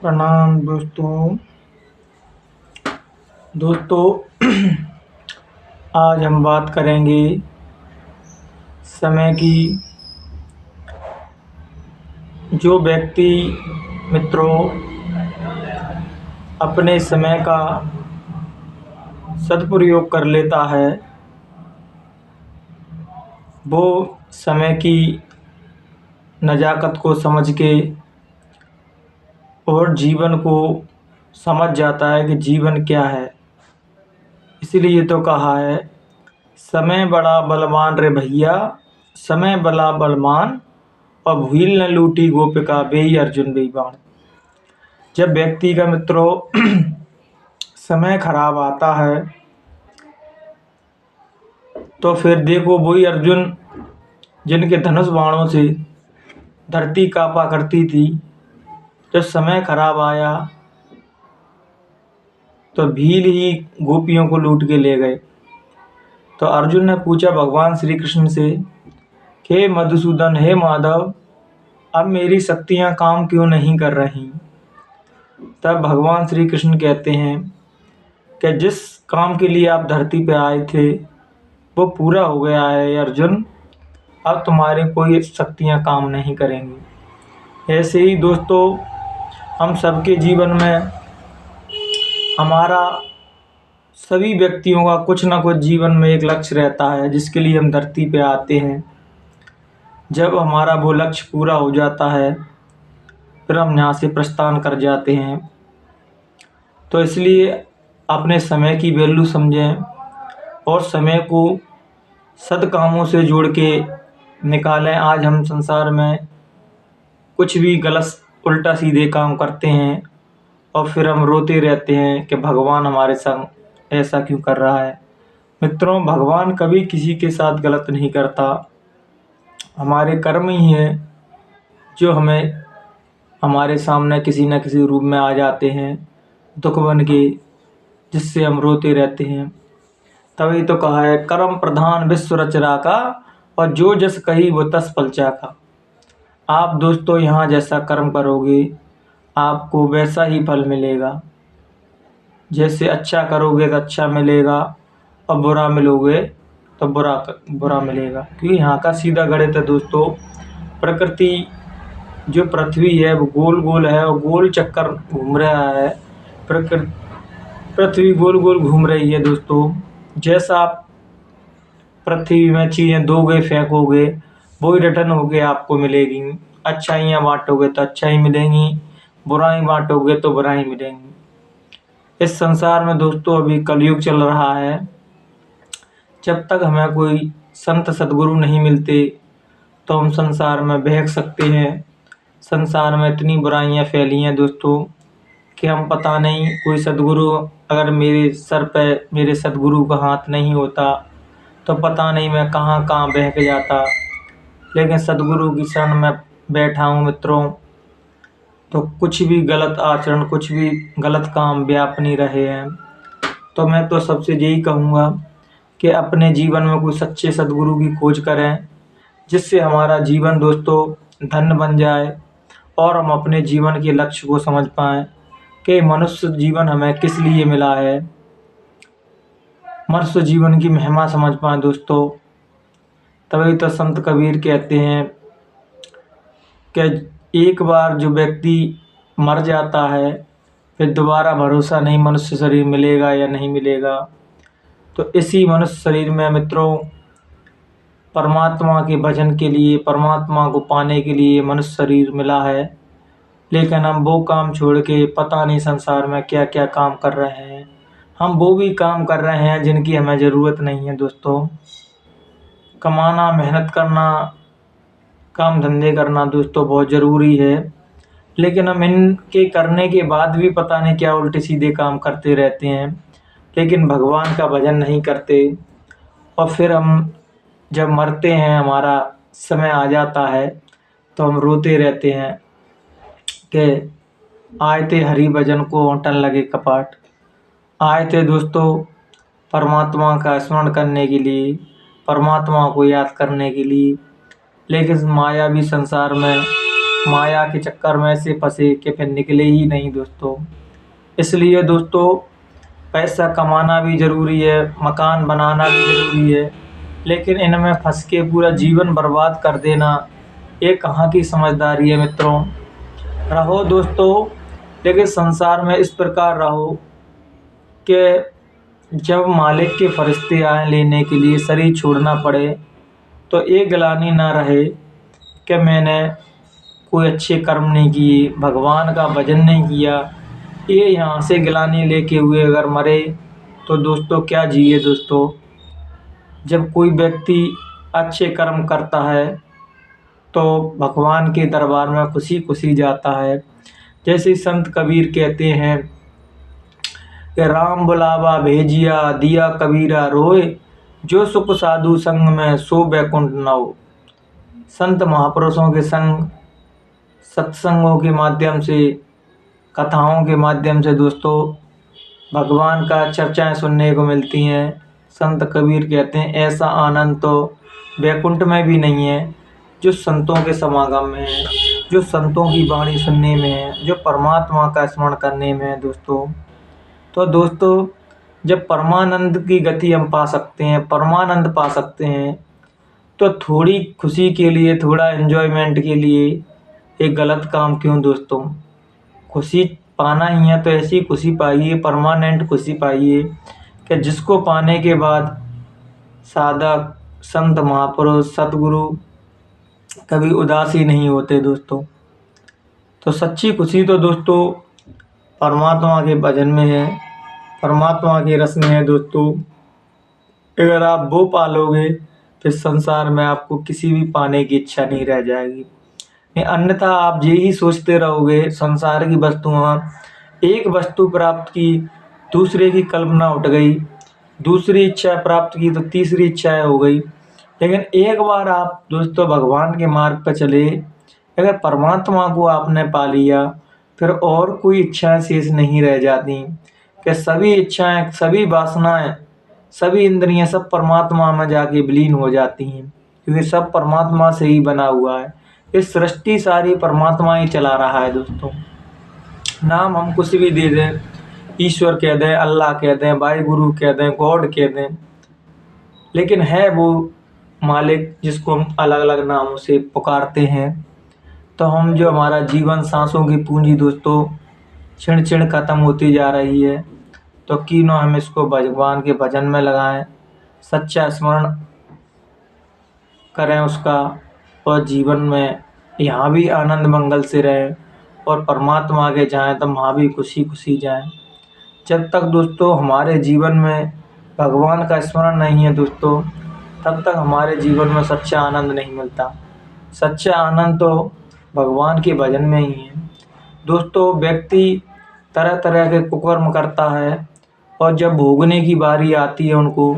प्रणाम दोस्तों। आज हम बात करेंगे समय की। जो व्यक्ति मित्रों अपने समय का सदुपयोग कर लेता है, वो समय की नज़ाकत को समझ के और जीवन को समझ जाता है कि जीवन क्या है। इसीलिए तो कहा है, समय बड़ा बलवान रे भैया, समय बड़ा बलवान, और भूल न लूटी गोपिका बेई अर्जुन बेई बाण। जब व्यक्ति का मित्रों समय खराब आता है तो फिर देखो वही अर्जुन जिनके धनुष बाणों से धरती कांपा करती थी, जब समय खराब आया तो भील ही गोपियों को लूट के ले गए। तो अर्जुन ने पूछा भगवान श्री कृष्ण से, हे मधुसूदन, हे माधव, अब मेरी शक्तियाँ काम क्यों नहीं कर रही। तब भगवान श्री कृष्ण कहते हैं कि जिस काम के लिए आप धरती पे आए थे वो पूरा हो गया है अर्जुन, अब तुम्हारी कोई शक्तियाँ काम नहीं करेंगी। ऐसे ही दोस्तों हम सबके जीवन में, हमारा सभी व्यक्तियों का कुछ ना कुछ जीवन में एक लक्ष्य रहता है जिसके लिए हम धरती पे आते हैं। जब हमारा वो लक्ष्य पूरा हो जाता है फिर हम यहाँ से प्रस्थान कर जाते हैं। तो इसलिए अपने समय की वैल्यू समझें और समय को सद कामों से जोड़ के निकालें। आज हम संसार में कुछ भी गलत उल्टा सीधे काम करते हैं और फिर हम रोते रहते हैं कि भगवान हमारे संग ऐसा क्यों कर रहा है। मित्रों, भगवान कभी किसी के साथ गलत नहीं करता। हमारे कर्म ही हैं जो हमें हमारे सामने किसी न किसी रूप में आ जाते हैं दुख बन के, जिससे हम रोते रहते हैं। तभी तो कहा है, कर्म प्रधान विश्व रचना का, और जो जस कही वो तस पलचा का। आप दोस्तों यहाँ जैसा कर्म करोगे आपको वैसा ही फल मिलेगा। जैसे अच्छा करोगे तो अच्छा मिलेगा और बुरा मिलोगे तो बुरा मिलेगा, क्योंकि यहाँ का सीधा गणित है दोस्तों। प्रकृति जो पृथ्वी है वो गोल गोल है और गोल चक्कर घूम रहा है। पृथ्वी गोल गोल घूम रही है दोस्तों। जैसा आप पृथ्वी में चीज़ें दोगे फेंकोगे वही रिटर्न होके आपको मिलेगी। अच्छाइयाँ बांटोगे तो अच्छाई मिलेंगी, बुराई बांटोगे तो बुराई मिलेंगी। इस संसार में दोस्तों अभी कलयुग चल रहा है। जब तक हमें कोई संत सद्गुरु नहीं मिलते तो हम संसार में बहक सकते हैं। संसार में इतनी बुराइयां फैली हैं दोस्तों कि हम पता नहीं, कोई सद्गुरु अगर मेरे सर पे मेरे सद्गुरु का हाथ नहीं होता तो पता नहीं मैं कहाँ कहाँ बहक जाता। लेकिन सद्गुरु की शरण में बैठा हूँ मित्रों, तो कुछ भी गलत आचरण, कुछ भी गलत काम व्याप नहीं रहे हैं। तो मैं तो सबसे यही कहूँगा कि अपने जीवन में कोई सच्चे सद्गुरु की खोज करें, जिससे हमारा जीवन दोस्तों धन्य बन जाए और हम अपने जीवन के लक्ष्य को समझ पाएँ कि मनुष्य जीवन हमें किस लिए मिला है। मनुष्य जीवन की महिमा समझ पाएँ दोस्तों। तभी तो संत कबीर कहते हैं कि एक बार जो व्यक्ति मर जाता है फिर दोबारा भरोसा नहीं मनुष्य शरीर मिलेगा या नहीं मिलेगा। तो इसी मनुष्य शरीर में मित्रों परमात्मा के भजन के लिए, परमात्मा को पाने के लिए मनुष्य शरीर मिला है। लेकिन हम वो काम छोड़ के पता नहीं संसार में क्या क्या काम कर रहे हैं। हम वो भी काम कर रहे हैं जिनकी हमें ज़रूरत नहीं है दोस्तों। कमाना, मेहनत करना, काम धंधे करना दोस्तों बहुत ज़रूरी है, लेकिन हम इनके करने के बाद भी पता नहीं क्या उल्टे सीधे काम करते रहते हैं, लेकिन भगवान का भजन नहीं करते। और फिर हम जब मरते हैं, हमारा समय आ जाता है तो हम रोते रहते हैं कि आए थे हरि भजन को होटन लगे कपाट। आए थे दोस्तों परमात्मा का स्मरण करने के लिए, परमात्मा को याद करने के लिए, लेकिन मायावी संसार में माया के चक्कर में ऐसे फंसे कि फिर निकले ही नहीं दोस्तों। इसलिए दोस्तों पैसा कमाना भी ज़रूरी है, मकान बनाना भी ज़रूरी है, लेकिन इनमें फंस के पूरा जीवन बर्बाद कर देना ये कहाँ की समझदारी है मित्रों। रहो दोस्तों, लेकिन संसार में इस प्रकार रहो कि जब मालिक के फरिश्ते आए लेने के लिए शरीर छोड़ना पड़े तो ये ग्लानि ना रहे कि मैंने कोई अच्छे कर्म नहीं किए, भगवान का भजन नहीं किया। ये यहाँ से ग्लानि लेके हुए अगर मरे तो दोस्तों क्या जिए दोस्तों। जब कोई व्यक्ति अच्छे कर्म करता है तो भगवान के दरबार में खुशी खुशी जाता है। जैसे संत कबीर कहते हैं कि राम बुलावा भेजिया दिया कबीरा रोए, जो सुख साधु संग में सो बैकुंठ नौ। संत महापुरुषों के संग, सत्संगों के माध्यम से, कथाओं के माध्यम से दोस्तों भगवान का चर्चाएं सुनने को मिलती हैं। संत कबीर कहते हैं ऐसा आनंद तो बैकुंठ में भी नहीं है जो संतों के समागम में है, जो संतों की वाणी सुनने में है, जो परमात्मा का स्मरण करने में है दोस्तों। तो दोस्तों जब परमानंद की गति हम पा सकते हैं, परमानंद पा सकते हैं, तो थोड़ी खुशी के लिए, थोड़ा एंजॉयमेंट के लिए एक गलत काम क्यों दोस्तों। खुशी पाना ही है तो ऐसी खुशी पाइए, परमानेंट खुशी पाइए कि जिसको पाने के बाद साधक, संत, महापुरुष, सतगुरु कभी उदास ही नहीं होते दोस्तों। तो सच्ची खुशी तो दोस्तों परमात्मा के भजन में है, परमात्मा के रस में है दोस्तों। अगर आप वो पालोगे फिर संसार में आपको किसी भी पाने की इच्छा नहीं रह जाएगी। अन्यथा आप यही सोचते रहोगे संसार की वस्तुओं, एक वस्तु प्राप्त की दूसरे की कल्पना उठ गई, दूसरी इच्छा प्राप्त की तो तीसरी इच्छा हो गई। लेकिन एक बार आप दोस्तों भगवान के मार्ग पर चले, अगर परमात्मा को आपने पा लिया फिर और कोई इच्छाएं शेष नहीं रह जाती कि सभी इच्छाएं, सभी वासनाएं, सभी इंद्रियां सब परमात्मा में जाके विलीन हो जाती हैं, क्योंकि सब परमात्मा से ही बना हुआ है। इस सृष्टि सारी परमात्मा ही चला रहा है दोस्तों। नाम हम कुछ भी दे दें, ईश्वर कह दें, अल्लाह कह दें, वाहिगुरु कह दें, गॉड कह दें, लेकिन है वो मालिक जिसको हम अलग अलग नामों से पुकारते हैं। तो हम जो हमारा जीवन सांसों की पूंजी दोस्तों क्षण क्षण खत्म होती जा रही है, तो क्यों ना हम इसको भगवान के भजन में लगाएं, सच्चा स्मरण करें उसका, और जीवन में यहाँ भी आनंद मंगल से रहें और परमात्मा के जाएं तो वहाँ भी खुशी खुशी जाएं। जब तक दोस्तों हमारे जीवन में भगवान का स्मरण नहीं है दोस्तों, तब तक हमारे जीवन में सच्चा आनंद नहीं मिलता। सच्चा आनंद तो भगवान के भजन में ही है दोस्तों। व्यक्ति तरह तरह के कुकर्म करता है और जब भोगने की बारी आती है उनको,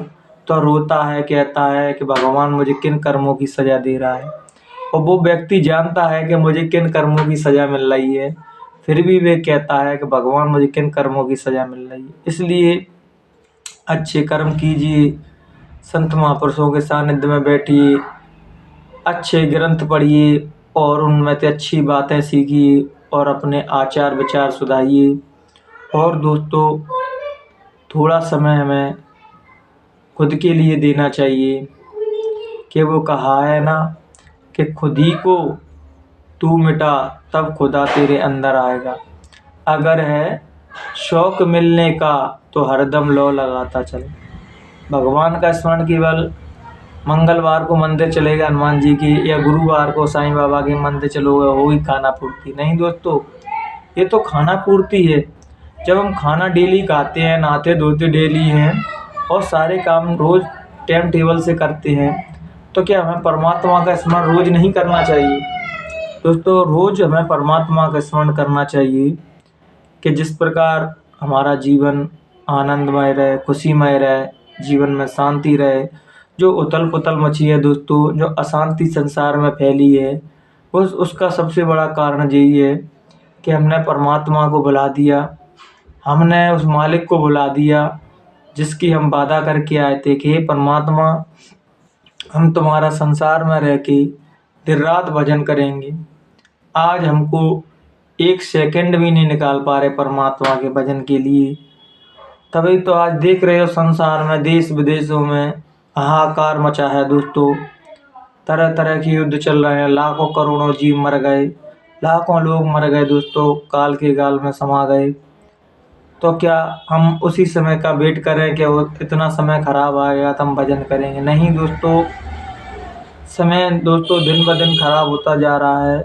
तो रोता है, कहता है कि भगवान मुझे किन कर्मों की सज़ा दे रहा है। और वो व्यक्ति जानता है कि मुझे किन कर्मों की सज़ा मिल रही है, फिर भी वे कहता है कि भगवान मुझे किन कर्मों की सज़ा मिल रही है। इसलिए अच्छे कर्म कीजिए, संत महापुरुषों के सानिध्य में बैठिए, अच्छे ग्रंथ पढ़िए और उनमें से अच्छी बातें सीखिए और अपने आचार विचार सुधारिए। और दोस्तों थोड़ा समय हमें खुद के लिए देना चाहिए, कि वो कहा है ना कि खुद ही को तू मिटा तब खुदा तेरे अंदर आएगा। अगर है शौक मिलने का तो हरदम लौ लगाता चल। भगवान का स्मरण केवल मंगलवार को मंदिर चलेगा हनुमान जी की, या गुरुवार को साईं बाबा के मंदिर चलोगे वो ही खाना पूर्ति नहीं दोस्तों। ये तो खाना पूर्ति है। जब हम खाना डेली खाते हैं, नहाते धोते डेली हैं और सारे काम रोज़ टाइम टेबल से करते हैं, तो क्या हमें परमात्मा का स्मरण रोज़ नहीं करना चाहिए दोस्तों? रोज़ हमें परमात्मा का स्मरण करना चाहिए कि जिस प्रकार हमारा जीवन आनंदमय रहे, खुशीमय रहे, जीवन में शांति रहे। जो उथल पुथल मची है दोस्तों, जो अशांति संसार में फैली है, उसका सबसे बड़ा कारण यही है कि हमने परमात्मा को भुला दिया, हमने उस मालिक को भुला दिया जिसकी हम वादा करके आए थे कि हे परमात्मा हम तुम्हारा संसार में रह के दिन रात भजन करेंगे। आज हमको एक सेकंड भी नहीं निकाल पा रहे परमात्मा के भजन के लिए। तभी तो आज देख रहे हो संसार में देश विदेशों में हाहाकार मचा है दोस्तों। तरह तरह के युद्ध चल रहे हैं, लाखों करोड़ों जीव मर गए, लाखों लोग मर गए दोस्तों, काल के गाल में समा गए। तो क्या हम उसी समय का वेट करें कि वो इतना समय खराब आ गया तो हम भजन करेंगे? नहीं दोस्तों, समय दोस्तों दिन ब दिन खराब होता जा रहा है।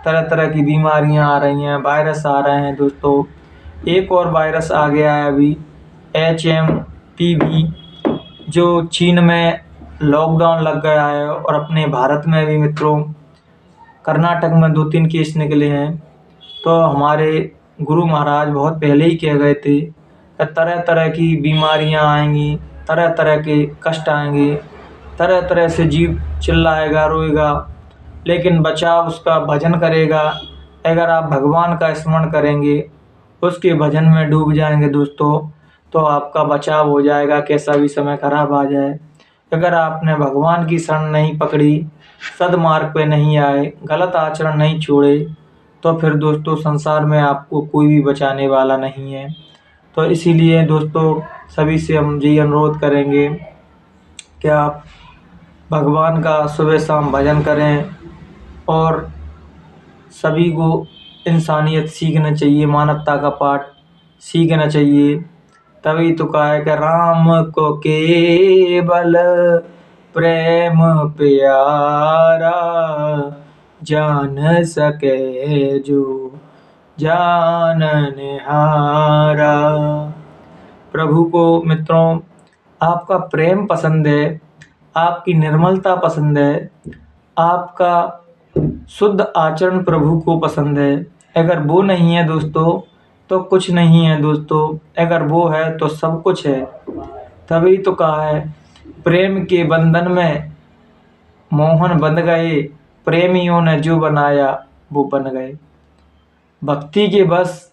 तरह तरह की बीमारियां आ रही हैं, वायरस आ रहे हैं दोस्तों। एक और वायरस आ गया है अभी, HMPV, जो चीन में लॉकडाउन लग गया है और अपने भारत में भी मित्रों कर्नाटक में 2-3 केस निकले हैं। तो हमारे गुरु महाराज बहुत पहले ही कह गए थे कि तरह तरह की बीमारियां आएंगी, तरह तरह के कष्ट आएंगे, तरह तरह से जीव चिल्लाएगा रोएगा, लेकिन बचाव उसका भजन करेगा। अगर आप भगवान का स्मरण करेंगे, उसके भजन में डूब जाएंगे दोस्तों, तो आपका बचाव हो जाएगा, कैसा भी समय खराब आ जाए। अगर आपने भगवान की शरण नहीं पकड़ी, सद्मार्ग पे नहीं आए, गलत आचरण नहीं छोड़े, तो फिर दोस्तों संसार में आपको कोई भी बचाने वाला नहीं है। तो इसीलिए दोस्तों सभी से हम यही अनुरोध करेंगे कि आप भगवान का सुबह शाम भजन करें और सभी को इंसानियत सीखना चाहिए, मानवता का पाठ सीखना चाहिए। तभी तो कहा है कि राम को केवल प्रेम प्यारा, जान सके जो जाननहारा। प्रभु को मित्रों आपका प्रेम पसंद है, आपकी निर्मलता पसंद है, आपका शुद्ध आचरण प्रभु को पसंद है। अगर वो नहीं है दोस्तों तो कुछ नहीं है दोस्तों, अगर वो है तो सब कुछ है। तभी तो कहा है प्रेम के बंधन में मोहन बंध गए, प्रेमियों ने जो बनाया वो बन गए। भक्ति के बस,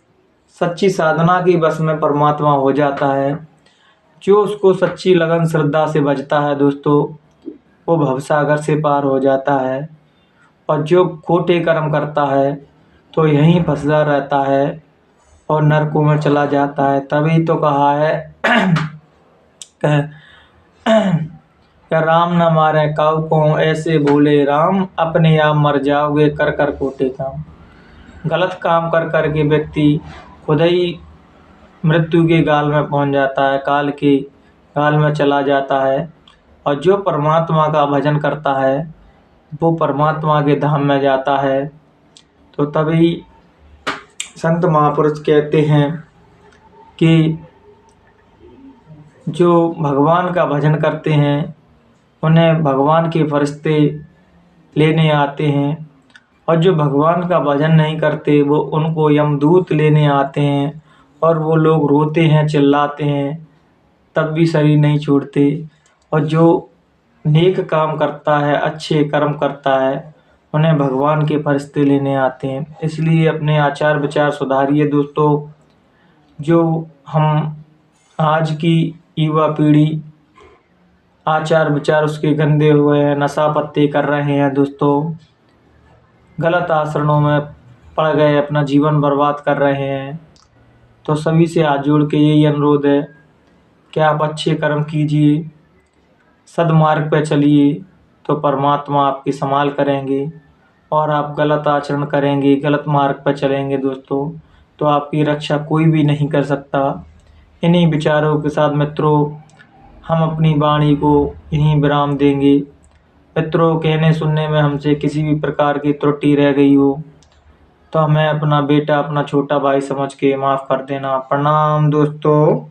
सच्ची साधना की बस में परमात्मा हो जाता है। जो उसको सच्ची लगन श्रद्धा से भजता है दोस्तों, वो भवसागर से पार हो जाता है। और जो खोटे कर्म करता है तो यहीं फंसा रहता है और नरकों में चला जाता है। तभी तो कहा है कि राम न मारे काऊ को, ऐसे भोले राम, अपने आप मर जाओगे कर कर खोटे काम। गलत काम कर कर के व्यक्ति खुद ही मृत्यु के गाल में पहुंच जाता है, काल के गाल में चला जाता है। और जो परमात्मा का भजन करता है वो परमात्मा के धाम में जाता है। तो तभी संत महापुरुष कहते हैं कि जो भगवान का भजन करते हैं उन्हें भगवान के फरिश्ते लेने आते हैं, और जो भगवान का भजन नहीं करते वो उनको यमदूत लेने आते हैं। और वो लोग रोते हैं, चिल्लाते हैं, तब भी शरीर नहीं छोड़ते। और जो नेक काम करता है, अच्छे कर्म करता है, उन्हें भगवान के फरिश्ते लेने आते हैं। इसलिए अपने आचार विचार सुधारिए दोस्तों। जो हम आज की युवा पीढ़ी आचार विचार उसके गंदे हुए हैं, नशा पत्ते कर रहे हैं दोस्तों, गलत आचरणों में पड़ गए, अपना जीवन बर्बाद कर रहे हैं। तो सभी से हाथ जोड़ के यही अनुरोध है कि आप अच्छे कर्म कीजिए, सद्मार्ग पे चलिए, तो परमात्मा आपकी संभाल करेंगे। और आप गलत आचरण करेंगे, गलत मार्ग पर चलेंगे दोस्तों, तो आपकी रक्षा कोई भी नहीं कर सकता। इन्हीं विचारों के साथ मित्रों हम अपनी वाणी को यहीं विराम देंगे। मित्रों कहने सुनने में हमसे किसी भी प्रकार की त्रुटि रह गई हो तो हमें अपना बेटा, अपना छोटा भाई समझ के माफ़ कर देना। प्रणाम दोस्तों।